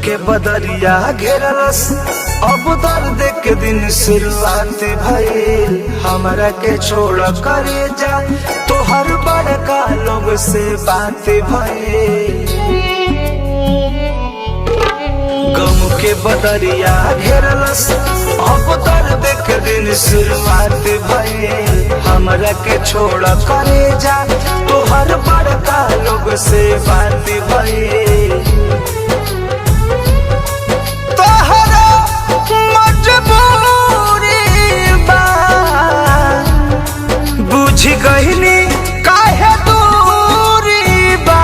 के बदरिया घेरलस, अब दर्द के दिन शुरुआत भइल। हमरा के छोड़ करे जा तोहर बड़का लोग से बात भइल। गम के बदरिया घेरलस, अब दर्द के दिन शुरुआत भइल। हमरा के छोड़ करे जा तोहर बड़का लोग से बात भइल। तोहरा मजबूरी बा, बुझ गइनी काहे दूरी बा।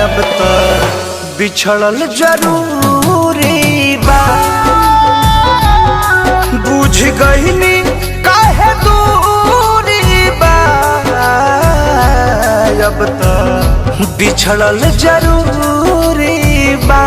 अब तो बिछड़ल जरूरी बा, बुझ गइनी काहे दूरी बा। अब तो बिछड़ल जरूरी बा।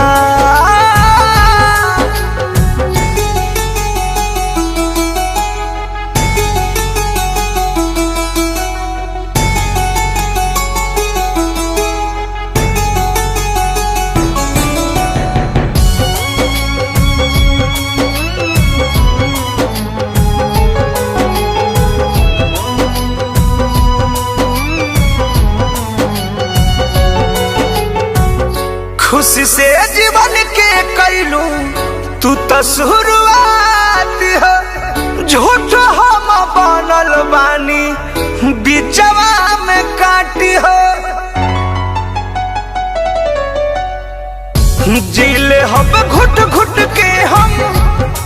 खुशी से जीवन के कैलू तू तो शुरुआत हो, झूठ हम बनल बानी बीचवा में काटी हो। जीले हम घुट घुट के हम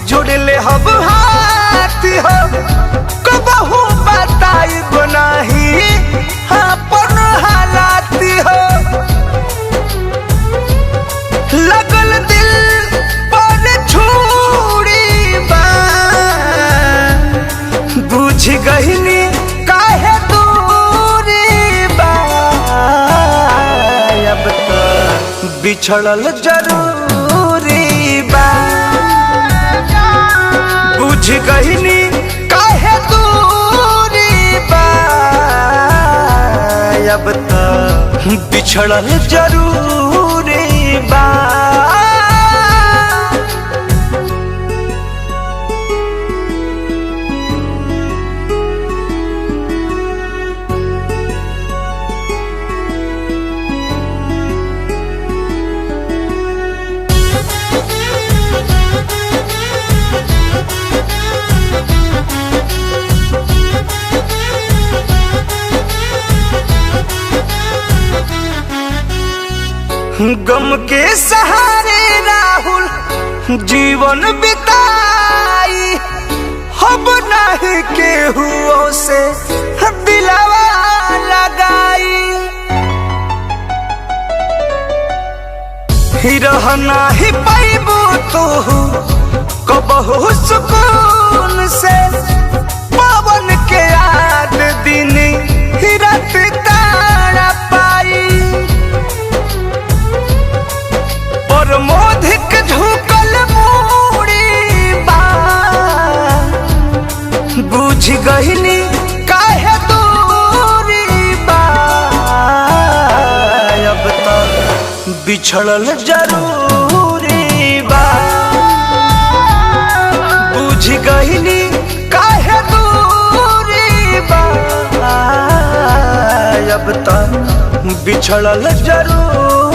जुड़ले हम हाथ हो, कबहू बताइब नाही अपन हालात हो। लगल दिल पर छुरी बा, बुझ गइनी काहे दूरी बा। अब तो बिछड़ल जरूरी बा, बुझ गइनी काहे दूरी बा। अब तो बिछड़ल जरूरी बा। गम के सहारे राहुल जीवन बिताई, अब नहीं केहू से दिलवा लगाई। रहना ही पाइबू तू कबहू सुकून से, पवन के याद दिन रात तारा पाई। और मोधिक झुकल मूड़ी बा, बुझ गइनी काहे दूरी बा। अब तो बिछड़ल जरूरी बा, बुझ गइनी काहे दूरी बा। अब तो बिछड़ल जरूरी